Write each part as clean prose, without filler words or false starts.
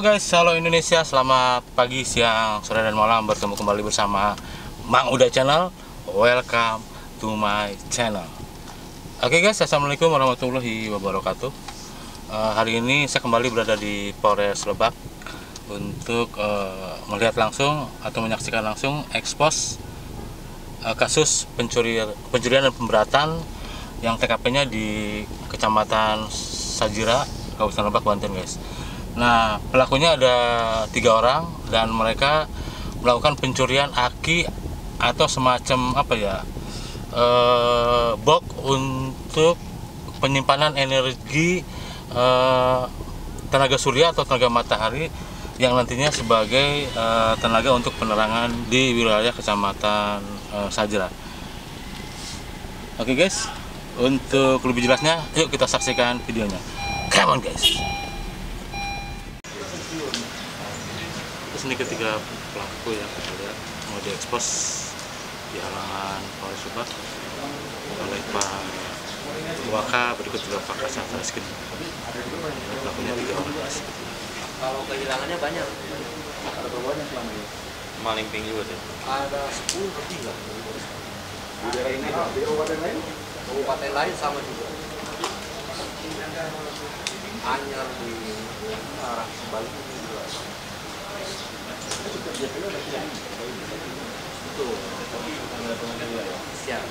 guys, halo Indonesia, selamat pagi, siang, sore, dan malam. Bertemu kembali bersama Mang Uda Channel. Welcome to my channel. Oke guys, assalamualaikum warahmatullahi wabarakatuh. Hari ini saya kembali berada di Polres Lebak untuk melihat langsung atau menyaksikan langsung ekspos kasus pencurian dan pemberatan yang TKP-nya di Kecamatan Sajira, Kabupaten Lebak, Banten guys. Nah, pelakunya ada 3 orang dan mereka melakukan pencurian aki atau semacam apa ya, box untuk penyimpanan energi tenaga surya atau tenaga matahari yang nantinya sebagai tenaga untuk penerangan di wilayah Kecamatan Sajira. Oke guys, untuk lebih jelasnya yuk kita saksikan videonya. Come on guys. Ini ketiga pelaku yang kita lihat mau diekspos di halaman Polres Lebak oleh Pak Waka, berikut juga Pak Kasat Reskrim. Pelakunya 3 orang guys. Kalau kehilangannya banyak. Ada berapa selama ini? Maling tinggi juga. Ada 10 lebih lah. Di daerah ini, di kabupaten lain? Kabupaten lain sama juga. Anyar di arah sebaliknya juga. Betul. Siap.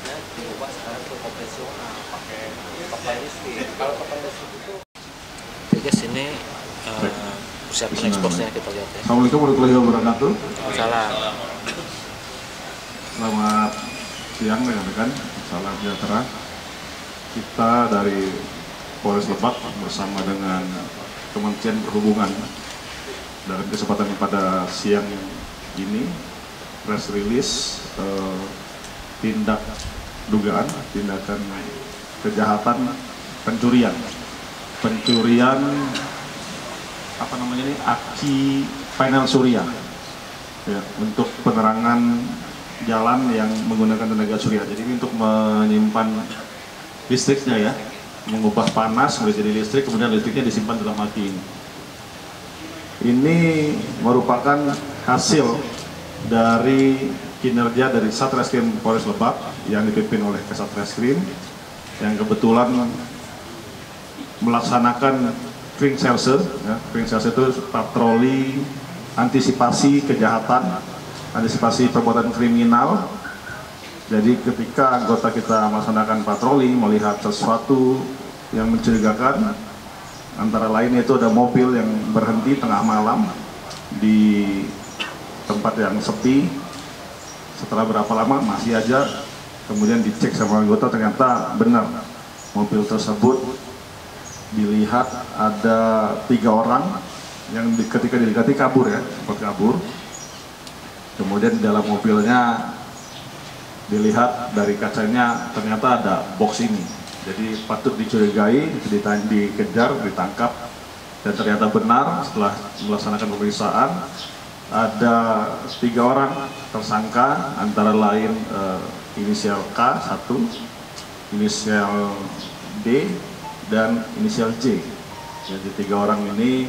Ya, diubah sekarang ke konvensional pakai topan listrik. Kalau topan listrik itu. Oke guys, ini persiapan eksposnya kita lihat ya. Assalamualaikum warahmatullahi wabarakatuh. Salam. Selamat siang rekan-rekan, salam sejahtera. Kita dari Polres Lebak bersama dengan Kementerian Perhubungan dalam kesempatan pada siang ini press release tindakan kejahatan pencurian apa namanya ini, aki panel surya ya, untuk penerangan jalan yang menggunakan tenaga surya. Jadi ini untuk menyimpan listriknya ya, mengubah panas menjadi listrik, kemudian listriknya disimpan dalam aki ini. Ini merupakan hasil dari kinerja dari Satreskrim Polres Lebak yang dipimpin oleh Kasat Reskrim yang kebetulan melaksanakan Kring Selse, ya. Kring Selse itu patroli antisipasi kejahatan, antisipasi perbuatan kriminal. Jadi ketika anggota kita melaksanakan patroli melihat sesuatu yang mencurigakan, antara lain itu ada mobil yang berhenti tengah malam di tempat yang sepi. Setelah berapa lama masih aja, kemudian dicek sama anggota, ternyata benar mobil tersebut dilihat ada 3 orang yang ketika didekati kabur ya, sempat kabur. Kemudian di dalam mobilnya dilihat dari kacanya ternyata ada box ini. Jadi patut dicurigai, dikejar, ditangkap, dan ternyata benar setelah melaksanakan pemeriksaan ada 3 orang tersangka, antara lain inisial K 1, inisial D, dan inisial J. Jadi 3 orang ini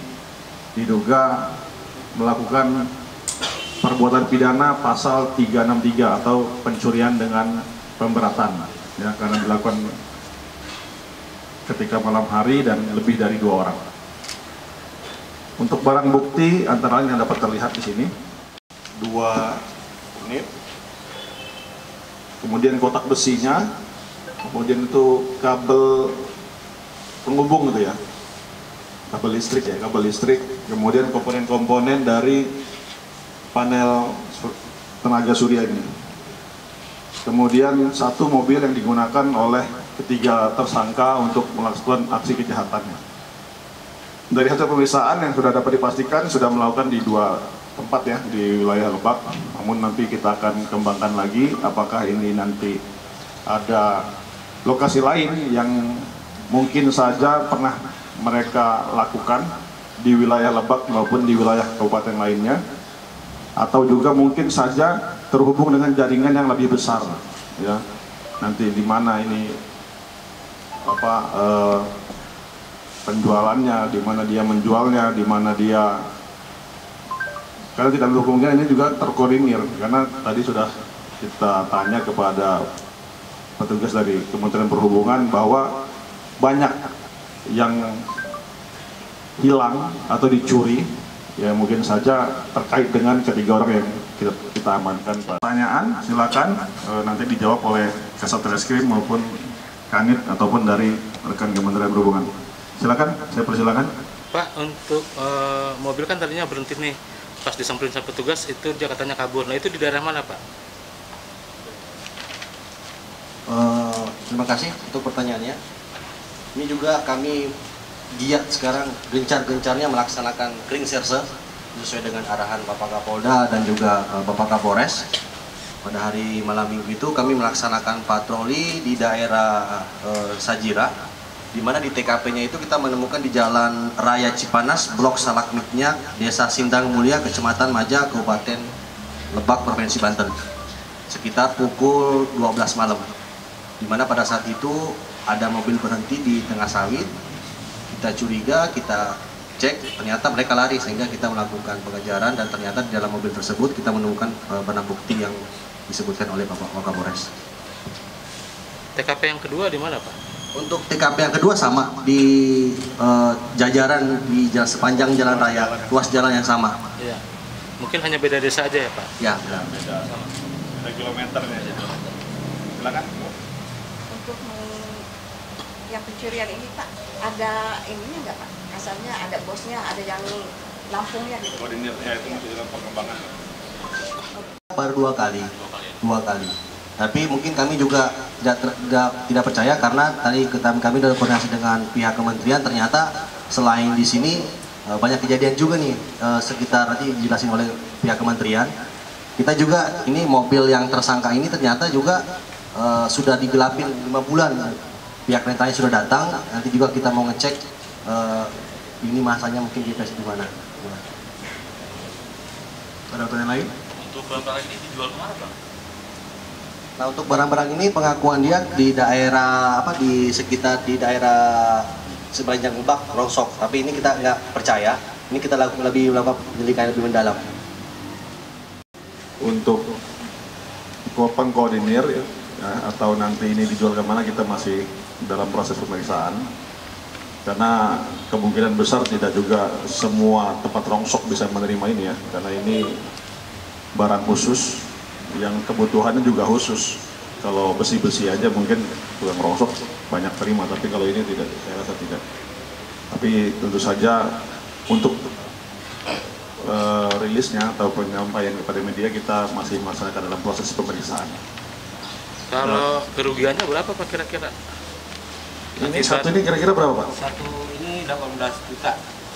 diduga melakukan perbuatan pidana pasal 363 atau pencurian dengan pemberatan ya, karena dilakukan ketika malam hari dan lebih dari 2 orang. Untuk barang bukti antara lain yang dapat terlihat di sini 2 unit, kemudian kotak besinya, kemudian itu kabel penghubung gitu ya, kabel listrik, kemudian komponen-komponen dari panel tenaga surya ini. Kemudian 1 mobil yang digunakan oleh ketiga tersangka untuk melakukan aksi kejahatannya. Dari hasil pemeriksaan yang sudah dapat dipastikan sudah melakukan di 2 tempat ya di wilayah Lebak. Namun nanti kita akan kembangkan lagi apakah ini nanti ada lokasi lain yang mungkin saja pernah mereka lakukan di wilayah Lebak maupun di wilayah kabupaten lainnya, atau juga mungkin saja terhubung dengan jaringan yang lebih besar ya. Nanti di mana ini penjualannya, di mana dia menjualnya, di mana dia, karena tidak menutup kemungkinan ini juga terkoordinir, karena tadi sudah kita tanya kepada petugas dari Kementerian Perhubungan bahwa banyak yang hilang atau dicuri, ya mungkin saja terkait dengan ketiga orang yang kita amankan. Pertanyaan silakan nanti dijawab oleh Kasat Reskrim maupun Kanit ataupun dari rekan Kementerian Perhubungan. Silakan, saya persilakan. Pak, untuk mobil kan tadinya berhenti nih, pas disamperin sama petugas itu dia katanya kabur. Nah itu di daerah mana, Pak? Terima kasih untuk pertanyaannya. Ini juga kami giat sekarang gencar-gencarnya melaksanakan clean serse sesuai dengan arahan Bapak Kapolda dan juga Bapak Kapolres. Pada hari malam minggu itu kami melaksanakan patroli di daerah Sajira, di mana di TKP-nya itu kita menemukan di Jalan Raya Cipanas, Blok Salak Minyak, Desa Sindang Mulia, Kecamatan Maja, Kabupaten Lebak, Provinsi Banten, sekitar pukul 12 malam. Di mana pada saat itu ada mobil berhenti di tengah sawit. Kita curiga, kita cek, ternyata mereka lari, sehingga kita melakukan pengejaran dan ternyata di dalam mobil tersebut kita menemukan barang bukti yang disebutkan oleh Bapak Wakapolres. TKP yang kedua di mana, Pak? Untuk TKP yang kedua sama di jajaran di sepanjang jalan raya, ruas jalan yang sama. Iya. Mungkin hanya beda desa aja ya, Pak? Ya. Beda kilometernya. Silakan. Untuk yang pencurian ini Pak, ada ininya nggak Pak? Asalnya ada bosnya, ada yang lampungnya gitu. Koordinirnya itu masih dalam pengembangan. Baru dua kali. Tapi mungkin kami juga tidak percaya karena tadi kami sudah koordinasi dengan pihak kementerian, ternyata selain di sini banyak kejadian juga nih sekitar, nanti dijelasin oleh pihak kementerian. Kita juga ini mobil yang tersangka ini ternyata juga sudah digelapin 5 bulan. Pihak rentanya sudah datang, nanti juga kita mau ngecek ini masanya mungkin di mana. Ada pertanyaan lain? Untuk barang ini dijual kemana, Bang? Nah, untuk barang-barang ini pengakuan dia di daerah di sekitar di daerah sepanjang Lebak, Rongsok. Tapi ini kita nggak percaya. Ini kita lakukan penyelidikan lebih mendalam. Untuk pengkoordinir ya, atau nanti ini dijual kemana kita masih dalam proses pemeriksaan. Karena kemungkinan besar tidak juga semua tempat rongsok bisa menerima ini ya, karena ini barang khusus yang kebutuhannya juga khusus. Kalau besi-besi aja mungkin tukang rongsok banyak terima, tapi kalau ini tidak, saya rasa tidak. Tapi tentu saja untuk rilisnya atau penyampaian kepada media kita masih melaksanakan dalam proses pemeriksaan. Kalau kerugiannya berapa, Pak, kira-kira? Ini satu ini kira-kira berapa, Pak? Satu ini 18 juta.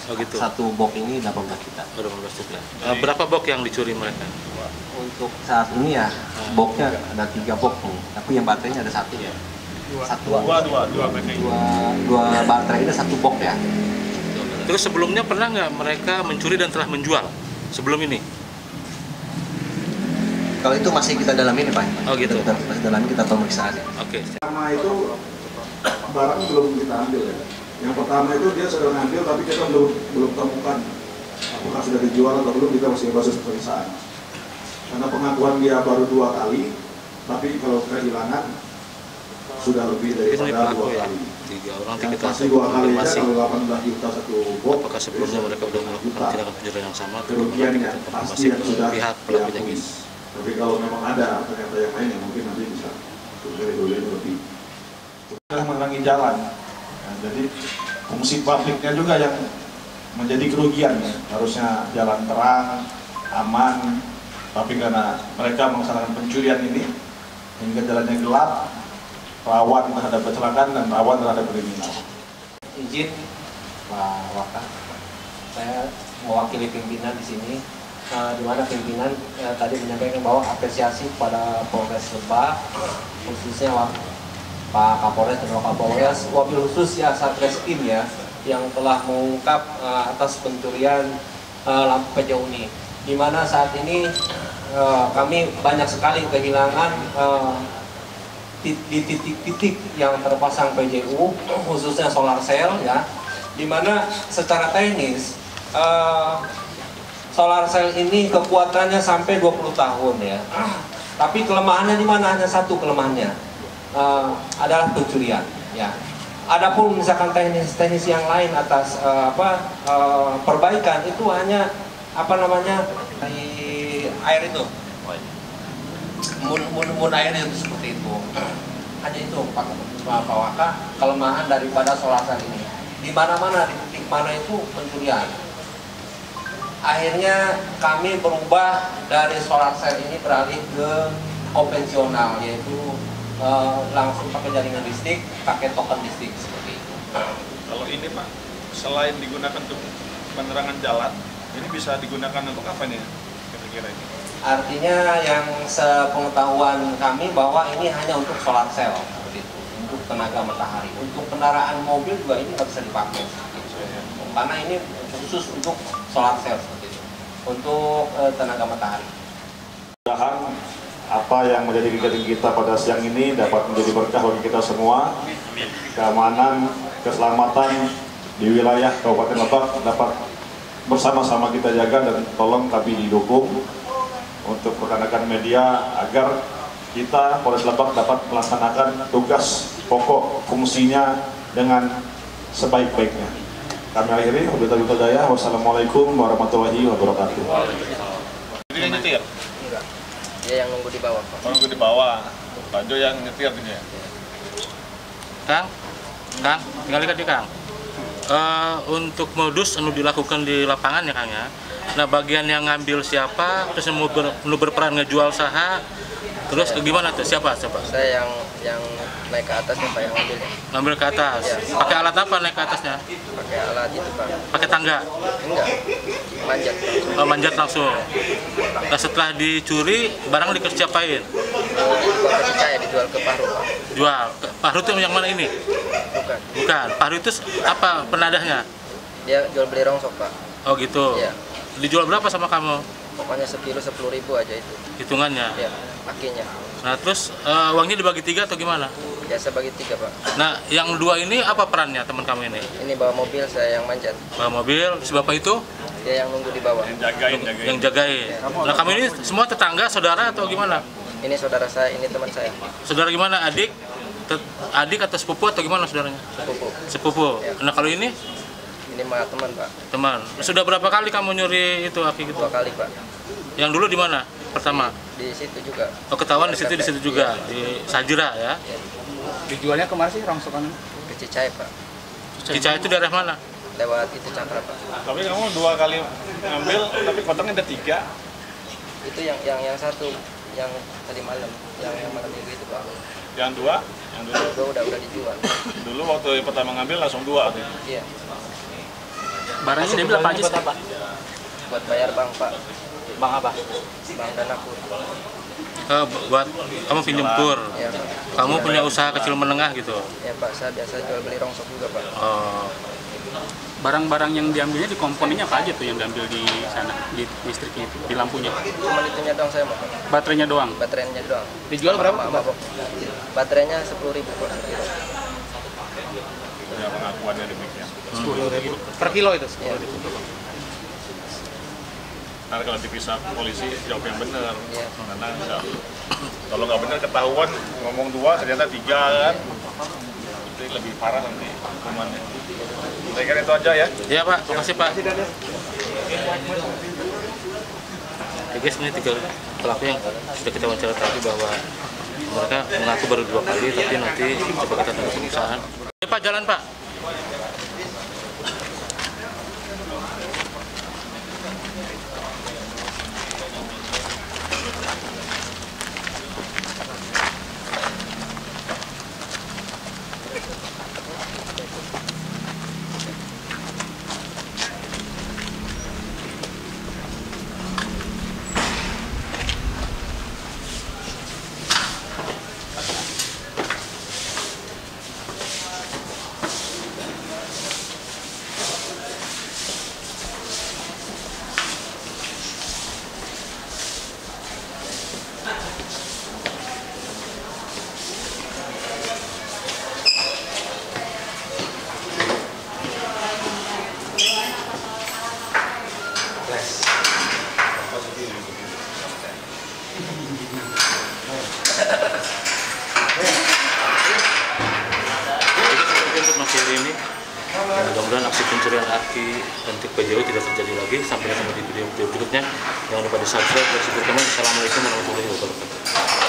Oh gitu. Satu box ini 18 juta. 18 juta. Berapa box yang dicuri mereka? Untuk saat ini ya boxnya ada 3 box nih, tapi yang baterainya ada satu ya. Dua baterai ini satu box ya. Terus sebelumnya pernah nggak mereka mencuri dan telah menjual sebelum ini? Kalau itu masih kita dalamin ya Pak. Oh gitu. Kita masih dalamin, kita pemeriksaan. Oke. Pertama itu barang belum kita ambil ya. Yang pertama itu dia sudah ngambil tapi kita belum temukan apakah sudah dijual atau belum, kita masih proses pemeriksaan. Karena pengakuan dia baru 2 kali, tapi kalau kehilangan sudah lebih daripada 2 ya? kali. 3 orang Yang kita pasti 2 kali aja kalau 18 juta satu box. Apakah sebelumnya mereka sudah melakukan tindakan pencurian yang sama? Kerugian yang pasti yang sudah pihak pelakunya, diakui. guys. Tapi kalau memang ada ternyata yang lain ya mungkin nanti bisa dulu lebih. Sudah mengurangi jalan. Ya, jadi fungsi publiknya juga yang menjadi kerugian ya. Harusnya jalan terang, aman, tapi karena mereka melaksanakan pencurian ini hingga jalannya gelap, rawan terhadap kecelakaan dan rawan terhadap kriminal. Izin Pak Waka, saya mewakili pimpinan di sini, di mana pimpinan tadi menyampaikan bahwa apresiasi kepada Polres Lebak, khususnya Pak Kapolres dan Wakapolres, wabil khusus ya Satreskrim ya, yang telah mengungkap atas pencurian lampu PJU ini, di mana saat ini kami banyak sekali kehilangan di titik-titik yang terpasang PJU, khususnya solar cell ya, Dimana secara teknis solar cell ini kekuatannya sampai 20 tahun ya. Tapi kelemahannya di mana? Hanya satu kelemahannya, adalah pencurian ya. Adapun misalkan teknis yang lain atas perbaikan itu hanya di air itu, mun air itu seperti itu. Hanya itu Pak Waka kelemahan daripada solar cell ini. Di mana-mana, di titik mana itu pencurian. Akhirnya kami berubah dari solar cell ini beralih ke konvensional, yaitu langsung pakai jaringan listrik, pakai token listrik seperti itu. Kalau ini Pak, selain digunakan untuk penerangan jalan, ini bisa digunakan untuk apa nih kira-kira ini? Artinya yang sepengetahuan kami bahwa ini hanya untuk solar cell seperti itu, untuk tenaga matahari. Untuk kendaraan mobil juga ini nggak bisa dipakai, karena ini khusus untuk solar cell seperti itu, untuk tenaga matahari. Mudah-mudahan apa yang menjadi kegiatan kita pada siang ini dapat menjadi berkah bagi kita semua. Keamanan, keselamatan di wilayah Kabupaten Lebak dapat bersama-sama kita jaga, dan tolong kami didukung untuk rekan-rekan media agar kita Polres Lebak dapat melaksanakan tugas pokok fungsinya dengan sebaik-baiknya. Kami akhiri, wabillahi taufiq. Wassalamualaikum warahmatullahi wabarakatuh. Ini yang nyetir? Enggak. Dia yang nunggu di bawah, Pak. Oh, nunggu di bawah. Pak Jo yang nyetir ini ya? Kang, tinggal lihat Kang. Untuk modus anu dilakukan di lapangan ya Kang ya. Nah, bagian yang ngambil siapa, terus yang mau berperan ngejual saha, terus gimana tuh? Siapa? Saya yang naik ke atas ya Pak, yang ngambilnya. Ngambil ke atas. Ya. Pakai alat apa naik ke atasnya? Pakai alat itu Pak. Pakai tangga? Enggak, manjat Pak. Oh, manjat langsung. Nah, setelah dicuri, barang dikesiapain? Dibuat ke Cicaya, dijual ke Pahru Pak. Jual. Pahru itu yang mana ini? Bukan. Bukan. Pahru itu apa penadahnya? Dia jual beli rongsok Pak. Oh gitu. Iya. Dijual berapa sama kamu? Pokoknya sekilo 10.000 aja itu. Hitungannya? Iya, akinya. Nah terus uangnya dibagi 3 atau gimana? Biasa bagi 3 Pak. Nah yang 2 ini apa perannya teman kamu ini? Ini bawa mobil, saya yang manjat. Bawa mobil, si bapak itu? Dia yang nunggu di bawah. Yang jagain. Nah kamu ini semua tetangga, saudara atau gimana? Ini saudara saya, ini teman saya. Saudara gimana? Adik? Adik atau sepupu atau gimana saudaranya? Sepupu. Sepupu. Nah kalau ini? Ini mah teman Pak. Teman. Sudah berapa kali kamu nyuri itu aki gitu? 2 kali Pak. Yang dulu di mana? Pertama? Di situ juga. Oh ketahuan di situ juga, di Sajira ya? Iya. Dijualnya kemana sih rongsokan? Ke Cicaya Pak. Cicaya itu daerah mana? Lewat itu Cakra Pak. Tapi kamu 2 kali ngambil, tapi kotaknya ada 3. Itu yang satu, yang tadi malam, yang malam minggu itu Pak. Yang 2? Yang dulu? Udah dijual. Dulu waktu pertama ngambil langsung 2. Iya. Barangnya dia bilang apa aja sih? Buat bayar bank Pak. Bang apa? Bank Danapur. Buat kamu pinjam kur. Iya Pak. Kamu punya usaha kecil menengah gitu. Ya Pak, saya biasa jual beli rongsok juga Pak. Oh. Barang-barang yang diambilnya di komponennya apa aja tuh yang diambil di sana, di listriknya itu, di lampunya? Cuma itunya doang saya Pak. Baterainya doang? Baterainya doang. Dijual berapa? Baterainya 10.000 Pak. Ya, pengakuannya demikian. 10.000 per kilo itu? Iya. Nah, kalau dipisah polisi jawab yang benar. Iya. Karena kalau nggak benar ketahuan ngomong 2 ternyata 3 kan. Itu lebih parah nanti hukumannya. Saya kira itu aja ya. Iya Pak, makasih Pak. Oke guys, ini 3 pelaku yang sudah kita wawancara tadi bahwa mereka mengaku baru 2 kali, tapi nanti coba kita tunggu pemeriksaan. Ya Pak, jalan Pak. Informasi hari ini, mudah-mudahan aksi pencurian aki antik PJU tidak terjadi lagi. Sampai ketemu di video berikutnya. Jangan lupa di subscribe dan share. Assalamualaikum warahmatullahi wabarakatuh.